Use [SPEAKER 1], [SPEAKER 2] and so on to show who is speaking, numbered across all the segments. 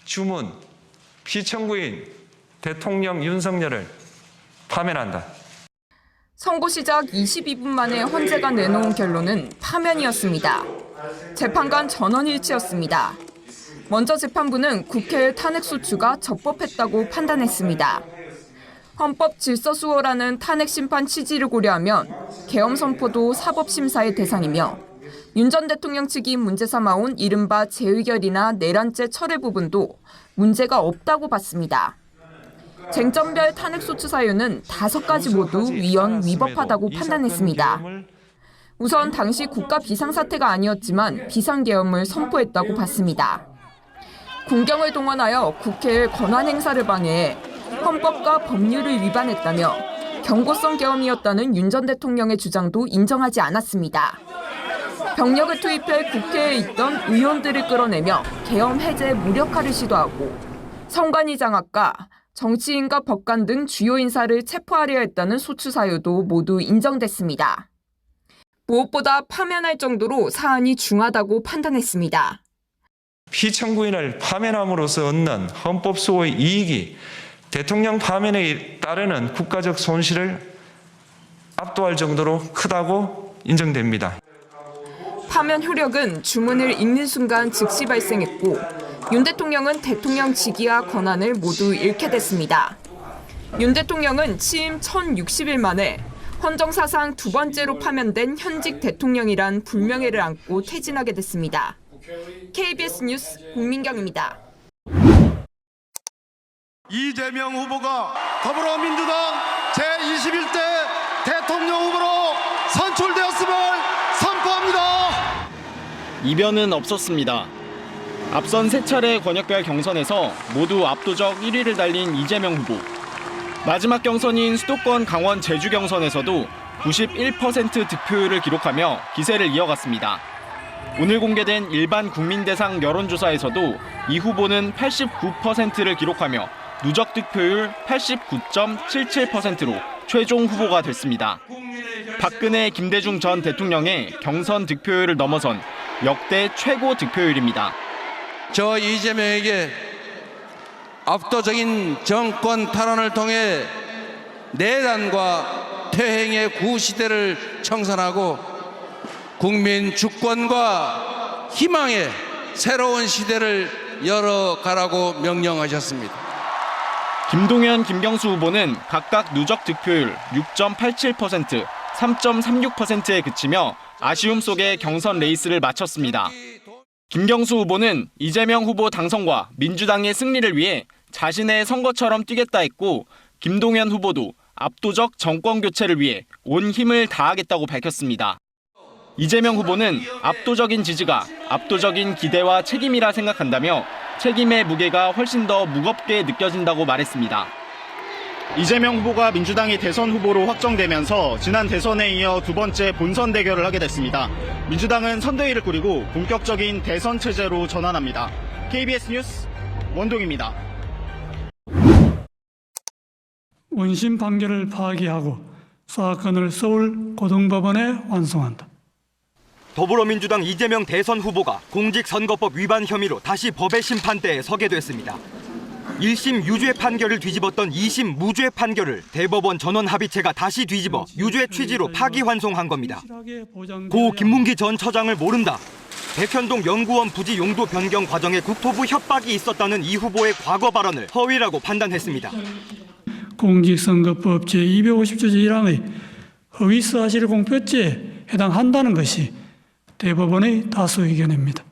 [SPEAKER 1] 주문, 피청구인 대통령 윤석열을 파면한다.
[SPEAKER 2] 선고 시작 22분 만에 헌재가 내놓은 결론은 파면이었습니다. 재판관 전원일치였습니다. 먼저 재판부는 국회의 탄핵소추가 적법했다고 판단했습니다. 헌법 질서 수호라는 탄핵 심판 취지를 고려하면 계엄 선포도 사법심사의 대상이며 윤 전 대통령 측이 문제 삼아온 이른바 재의결이나 내란죄 철회 부분도 문제가 없다고 봤습니다. 쟁점별 탄핵소추 사유는 5가지 모두 위헌 위법하다고 판단했습니다. 우선 당시 국가 비상사태가 아니었지만 비상계엄을 선포했다고 봤습니다. 군경을 동원하여 국회의 권한 행사를 방해해 헌법과 법률을 위반했다며 경고성 계엄이었다는 윤 전 대통령의 주장도 인정하지 않았습니다. 병력을 투입해 국회에 있던 의원들을 끌어내며 계엄 해제 무력화를 시도하고 선관위 장악과 정치인과 법관 등 주요 인사를 체포하려 했다는 소추 사유도 모두 인정됐습니다. 무엇보다 파면할 정도로 사안이 중하다고 판단했습니다.
[SPEAKER 1] 피청구인을 파면함으로써 얻는 헌법 수호의 이익이 대통령 파면에 따르는 국가적 손실을 압도할 정도로 크다고 인정됩니다.
[SPEAKER 2] 파면 효력은 주문을 읽는 순간 즉시 발생했고 윤 대통령은 대통령 직위와 권한을 모두 잃게 됐습니다. 윤 대통령은 취임 1060일 만에 헌정사상 2번째로 파면된 현직 대통령이란 불명예를 안고 퇴진하게 됐습니다. KBS 뉴스 공민경입니다.
[SPEAKER 3] 이재명 후보가 더불어민주당 제21대 대통령 후보로 선출되었음을 선포합니다.
[SPEAKER 4] 이변은 없었습니다. 앞선 3차례 권역별 경선에서 모두 압도적 1위를 달린 이재명 후보. 마지막 경선인 수도권 강원 제주 경선에서도 91% 득표율을 기록하며 기세를 이어갔습니다. 오늘 공개된 일반 국민 대상 여론조사에서도 이 후보는 89%를 기록하며 누적 득표율 89.77%로 최종 후보가 됐습니다. 박근혜, 김대중 전 대통령의 경선 득표율을 넘어선 역대 최고 득표율입니다.
[SPEAKER 5] 저 이재명에게 압도적인 정권 탈환을 통해 내란과 퇴행의 구시대를 청산하고 국민 주권과 희망의 새로운 시대를 열어가라고 명령하셨습니다.
[SPEAKER 4] 김동연, 김경수 후보는 각각 누적 득표율 6.87%, 3.36%에 그치며 아쉬움 속에 경선 레이스를 마쳤습니다. 김경수 후보는 이재명 후보 당선과 민주당의 승리를 위해 자신의 선거처럼 뛰겠다 했고, 김동연 후보도 압도적 정권 교체를 위해 온 힘을 다하겠다고 밝혔습니다. 이재명 후보는 압도적인 지지가 압도적인 기대와 책임이라 생각한다며 책임의 무게가 훨씬 더 무겁게 느껴진다고 말했습니다.
[SPEAKER 6] 이재명 후보가 민주당의 대선 후보로 확정되면서 지난 대선에 이어 2번째 본선 대결을 하게 됐습니다. 민주당은 선대위를 꾸리고 본격적인 대선 체제로 전환합니다. KBS 뉴스 원동입니다.
[SPEAKER 7] 원심 판결을 파기하고 사건을 서울 고등법원에 완송한다.
[SPEAKER 8] 더불어민주당 이재명 대선 후보가 공직선거법 위반 혐의로 다시 법의 심판대에 서게 됐습니다. 1심 유죄 판결을 뒤집었던 2심 무죄 판결을 대법원 전원합의체가 다시 뒤집어 유죄 취지로 파기환송한 겁니다. 고 김문기 전 처장을 모른다. 백현동 연구원 부지 용도 변경 과정에 국토부 협박이 있었다는 이 후보의 과거 발언을 허위라고 판단했습니다.
[SPEAKER 7] 공직선거법 제250조 제1항의 허위사실 공표죄에 해당한다는 것이 대법원의 다수 의견입니다.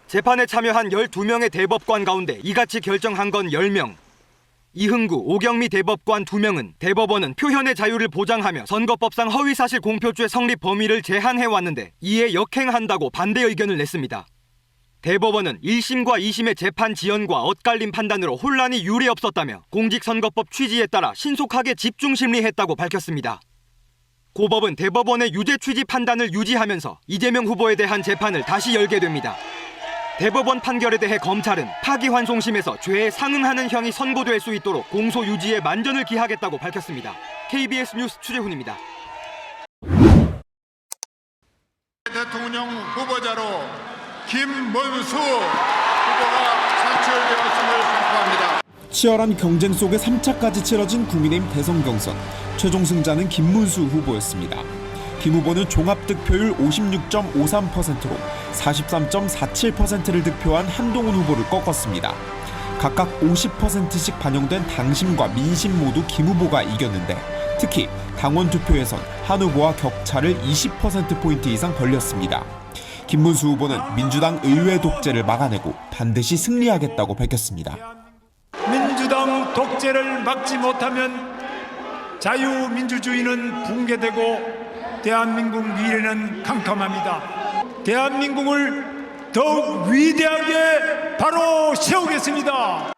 [SPEAKER 8] 재판에 참여한 12명의 대법관 가운데 이같이 결정한 건 10명. 이흥구, 오경미 대법관 2명은 대법원은 표현의 자유를 보장하며 선거법상 허위사실 공표죄 성립 범위를 제한해왔는데 이에 역행한다고 반대 의견을 냈습니다. 대법원은 1심과 2심의 재판 지연과 엇갈린 판단으로 혼란이 유례 없었다며 공직선거법 취지에 따라 신속하게 집중심리했다고 밝혔습니다. 고법은 대법원의 유죄 취지 판단을 유지하면서 이재명 후보에 대한 재판을 다시 열게 됩니다. 대법원 판결에 대해 검찰은 파기환송심에서 죄에 상응하는 형이 선고될 수 있도록 공소 유지에 만전을 기하겠다고 밝혔습니다. KBS 뉴스 추재훈입니다.
[SPEAKER 3] 대통령 후보자로 김문수 후보가 선출되었습니다.
[SPEAKER 9] 치열한 경쟁 속에 3차까지 치러진 국민의힘 대선 경선. 최종 승자는 김문수 후보였습니다. 김 후보는 종합득표율 56.53%로 43.47%를 득표한 한동훈 후보를 꺾었습니다. 각각 50%씩 반영된 당심과 민심 모두 김 후보가 이겼는데 특히 당원 투표에선 한 후보와 격차를 20%포인트 이상 벌렸습니다. 김문수 후보는 민주당 의회 독재를 막아내고 반드시 승리하겠다고 밝혔습니다.
[SPEAKER 10] 민주당 독재를 막지 못하면 자유민주주의는 붕괴되고 대한민국 미래는 캄캄합니다. 대한민국을 더욱 위대하게 바로 세우겠습니다.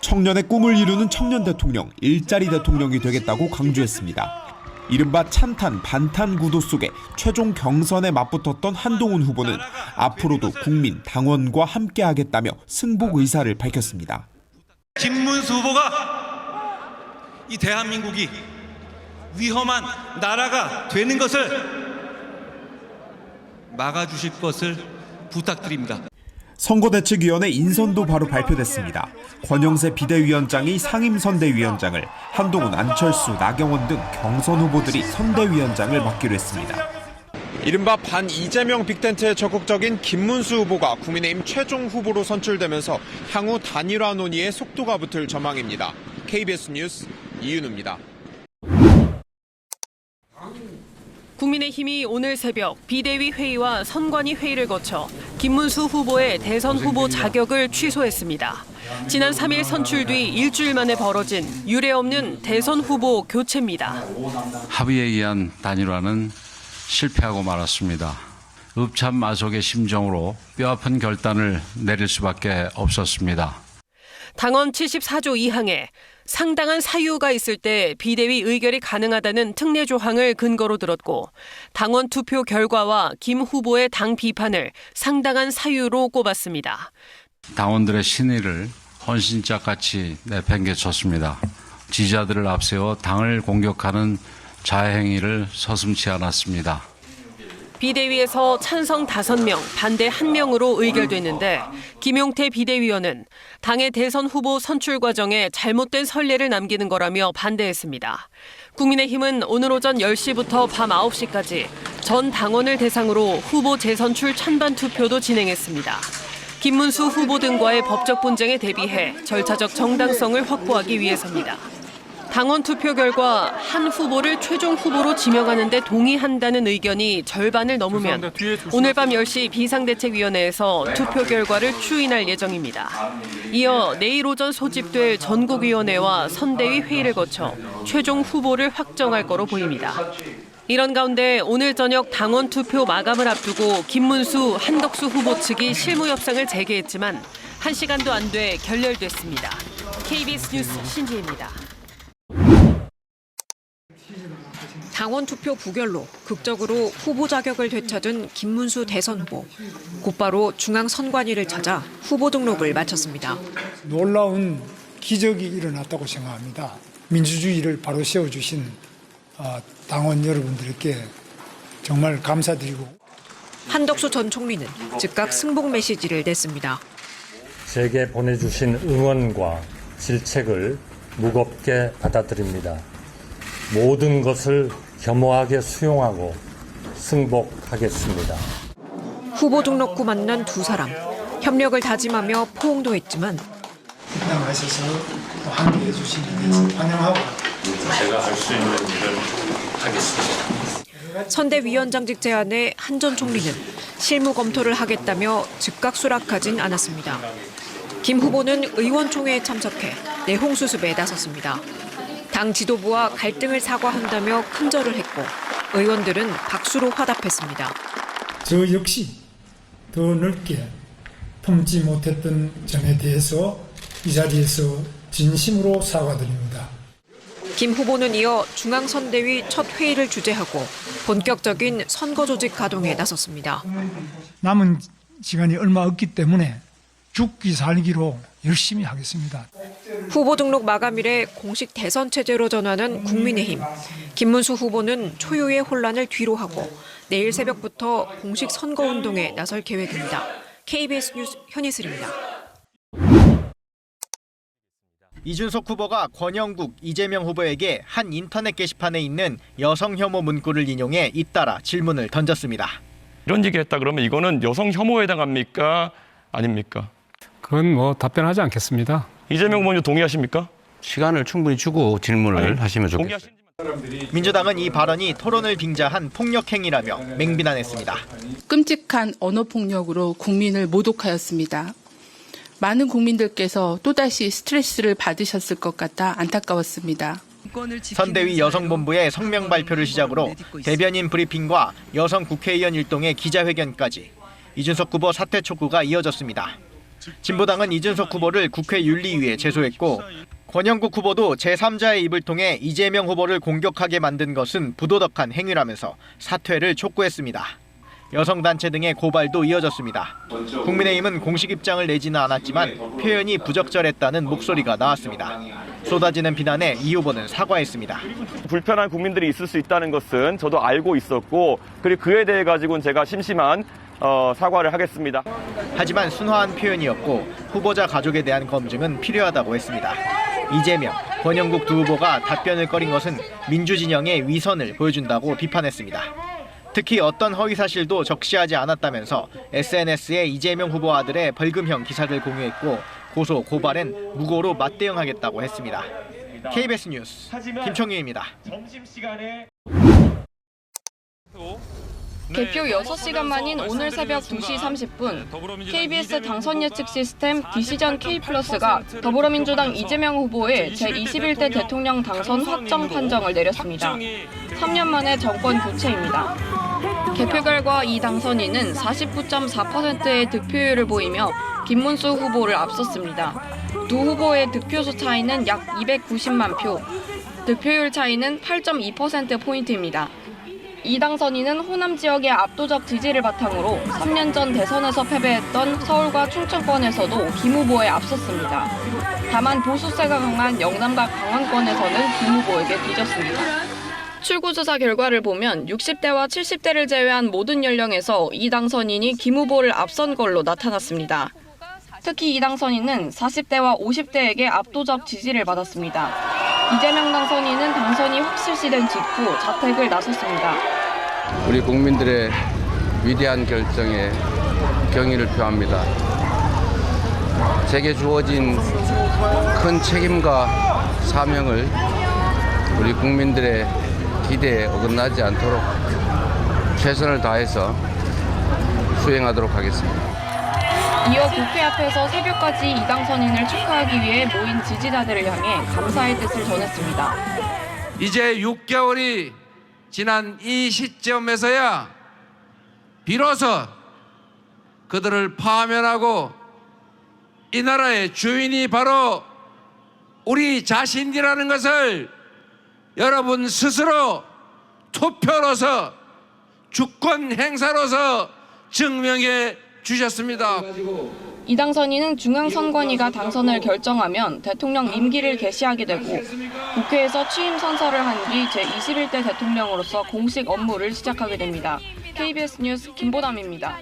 [SPEAKER 9] 청년의 꿈을 이루는 청년 대통령, 일자리 대통령이 되겠다고 강조했습니다. 이른바 찬탄, 반탄 구도 속에 최종 경선에 맞붙었던 한동훈 후보는 앞으로도 국민, 당원과 함께하겠다며 승복 의사를 밝혔습니다.
[SPEAKER 11] 김문수 후보가 이 대한민국이 위험한 나라가 되는 것을 막아주실 것을 부탁드립니다.
[SPEAKER 9] 선거대책위원회 인선도 바로 발표됐습니다. 권영세 비대위원장이 상임선대위원장을, 한동훈, 안철수, 나경원 등 경선 후보들이 선대위원장을 맡기로 했습니다.
[SPEAKER 12] 이른바 반 이재명 빅텐트에 적극적인 김문수 후보가 국민의힘 최종 후보로 선출되면서 향후 단일화 논의에 속도가 붙을 전망입니다. KBS 뉴스 이윤우입니다.
[SPEAKER 13] 국민의힘이 오늘 새벽 비대위 회의와 선관위 회의를 거쳐 김문수 후보의 대선 후보 자격을 취소했습니다. 지난 3일 선출 뒤 일주일 만에 벌어진 유례없는 대선 후보 교체입니다.
[SPEAKER 14] 합의에 의한 단일화는 실패하고 말았습니다. 읍참마속의 심정으로 뼈아픈 결단을 내릴 수밖에 없었습니다.
[SPEAKER 13] 당헌 74조 2항에 상당한 사유가 있을 때 비대위 의결이 가능하다는 특례 조항을 근거로 들었고 당원 투표 결과와 김 후보의 당 비판을 상당한 사유로 꼽았습니다.
[SPEAKER 14] 당원들의 신의를 헌신짝같이 내팽개쳤습니다. 지지자들을 앞세워 당을 공격하는 자해행위를 서슴지 않았습니다.
[SPEAKER 13] 비대위에서 찬성 5명, 반대 1명으로 의결됐는데 김용태 비대위원은 당의 대선 후보 선출 과정에 잘못된 선례를 남기는 거라며 반대했습니다. 국민의힘은 오늘 오전 10시부터 밤 9시까지 전 당원을 대상으로 후보 재선출 찬반 투표도 진행했습니다. 김문수 후보 등과의 법적 분쟁에 대비해 절차적 정당성을 확보하기 위해서입니다. 당원 투표 결과 한 후보를 최종 후보로 지명하는 데 동의한다는 의견이 절반을 넘으면 오늘 밤 10시 비상대책위원회에서 투표 결과를 추인할 예정입니다. 이어 내일 오전 소집될 전국위원회와 선대위 회의를 거쳐 최종 후보를 확정할 거로 보입니다. 이런 가운데 오늘 저녁 당원 투표 마감을 앞두고 김문수, 한덕수 후보 측이 실무 협상을 재개했지만 1시간도 안 돼 결렬됐습니다. KBS 뉴스 신지입니다.
[SPEAKER 15] 당원 투표 부결로 극적으로 후보 자격을 되찾은 김문수 대선 후보. 곧바로 중앙선관위를 찾아 후보 등록을 마쳤습니다.
[SPEAKER 10] 놀라운 기적이 일어났다고 생각합니다. 민주주의를 바로 세워주신 당원 여러분들께 정말 감사드리고.
[SPEAKER 15] 한덕수 전 총리는 즉각 승복 메시지를 냈습니다.
[SPEAKER 16] 제게 보내주신 응원과 질책을 무겁게 받아들입니다. 모든 것을 겸허하게 수용하고 승복하겠습니다.
[SPEAKER 15] 후보 등록 후 만난 두 사람. 협력을 다짐하며 포옹도 했지만
[SPEAKER 10] 입당하셔서 함께해 주신 데 대해서 환영하고
[SPEAKER 16] 제가 할 수 있는 일을 하겠습니다.
[SPEAKER 15] 선대위원장직 제안에 한 전 총리는 실무 검토를 하겠다며 즉각 수락하진 않았습니다. 김 후보는 의원총회에 참석해 내홍 수습에 나섰습니다. 당 지도부와 갈등을 사과한다며 큰절을 했고 의원들은 박수로 화답했습니다.
[SPEAKER 10] 저 역시 더 넓게 품지 못했던 점에 대해서 이 자리에서 진심으로 사과드립니다.
[SPEAKER 15] 김 후보는 이어 중앙선대위 첫 회의를 주재하고 본격적인 선거 조직 가동에 나섰습니다.
[SPEAKER 10] 남은 시간이 얼마 없기 때문에 죽기 살기로 열심히 하겠습니다.
[SPEAKER 15] 후보 등록 마감일에 공식 대선 체제로 전환한 국민의힘. 김문수 후보는 초유의 혼란을 뒤로하고 내일 새벽부터 공식 선거운동에 나설 계획입니다. KBS 뉴스 현희슬입니다.
[SPEAKER 8] 이준석 후보가 권영국, 이재명 후보에게 한 인터넷 게시판에 있는 여성 혐오 문구를 인용해 잇따라 질문을 던졌습니다.
[SPEAKER 17] 이런 얘기를 했다 그러면 이거는 여성 혐오에 해당합니까? 아닙니까?
[SPEAKER 18] 그건 뭐 답변하지 않겠습니다.
[SPEAKER 17] 이재명 후보님 동의하십니까?
[SPEAKER 19] 시간을 충분히 주고 질문을 하시면 좋겠습니다.
[SPEAKER 8] 민주당은 이 발언이 토론을 빙자한 폭력 행위라며 맹비난했습니다.
[SPEAKER 20] 끔찍한 언어폭력으로 국민을 모독하였습니다. 많은 국민들께서 또다시 스트레스를 받으셨을 것 같아 안타까웠습니다.
[SPEAKER 8] 선대위 여성본부의 성명 발표를 시작으로 대변인 브리핑과 여성 국회의원 일동의 기자회견까지 이준석 후보 사퇴 촉구가 이어졌습니다. 진보당은 이준석 후보를 국회 윤리위에 제소했고 권영국 후보도 제3자의 입을 통해 이재명 후보를 공격하게 만든 것은 부도덕한 행위라면서 사퇴를 촉구했습니다. 여성단체 등의 고발도 이어졌습니다. 국민의힘은 공식 입장을 내지는 않았지만 표현이 부적절했다는 목소리가 나왔습니다. 쏟아지는 비난에 이 후보는 사과했습니다.
[SPEAKER 17] 불편한 국민들이 있을 수 있다는 것은 저도 알고 있었고 그리고 그에 대해 가지고는 제가 심심한 사과를 하겠습니다.
[SPEAKER 8] 하지만 순화한 표현이었고 후보자 가족에 대한 검증은 필요하다고 했습니다. 이재명, 권영국 두 후보가 답변을 꺼린 것은 민주진영의 위선을 보여준다고 비판했습니다. 특히 어떤 허위사실도 적시하지 않았다면서 SNS에 이재명 후보 아들의 벌금형 기사를 공유했고 고소, 고발엔 무고로 맞대응하겠다고 했습니다. KBS 뉴스 김청윤입니다.
[SPEAKER 21] 개표 6시간 만인 오늘 새벽 2시 30분 KBS 당선 예측 시스템 디시전 K+가 더불어민주당 이재명 후보의 제21대 대통령 당선 확정 판정을 내렸습니다. 3년 만에 정권 교체입니다. 개표 결과 이 당선인은 49.4%의 득표율을 보이며 김문수 후보를 앞섰습니다. 두 후보의 득표수 차이는 약 290만 표, 득표율 차이는 8.2%포인트입니다. 이 당선인은 호남 지역의 압도적 지지를 바탕으로 3년 전 대선에서 패배했던 서울과 충청권에서도 김 후보에 앞섰습니다. 다만 보수세가 강한 영남과 강원권에서는 김 후보에게 뒤졌습니다. 출구조사 결과를 보면 60대와 70대를 제외한 모든 연령에서 이 당선인이 김 후보를 앞선 걸로 나타났습니다. 특히 이 당선인은 40대와 50대에게 압도적 지지를 받았습니다. 이재명 당선인은 당선이 확실시된 직후 자택을 나섰습니다.
[SPEAKER 5] 우리 국민들의 위대한 결정에 경의를 표합니다. 제게 주어진 큰 책임과 사명을 우리 국민들의 기대에 어긋나지 않도록 최선을 다해서 수행하도록 하겠습니다.
[SPEAKER 21] 이어 국회 앞에서 새벽까지 이 당선인을 축하하기 위해 모인 지지자들을 향해 감사의 뜻을 전했습니다.
[SPEAKER 5] 이제 6개월이 지난 이 시점에서야 비로소 그들을 파면하고 이 나라의 주인이 바로 우리 자신이라는 것을 여러분 스스로 투표로서 주권 행사로서 증명해 주셨습니다.
[SPEAKER 21] 이 당선인은 중앙선관위가 당선을 결정하면 대통령 임기를 개시하게 되고 국회에서 취임 선서를 한 뒤 제21대 대통령으로서 공식 업무를 시작하게 됩니다. KBS 뉴스 김보담입니다.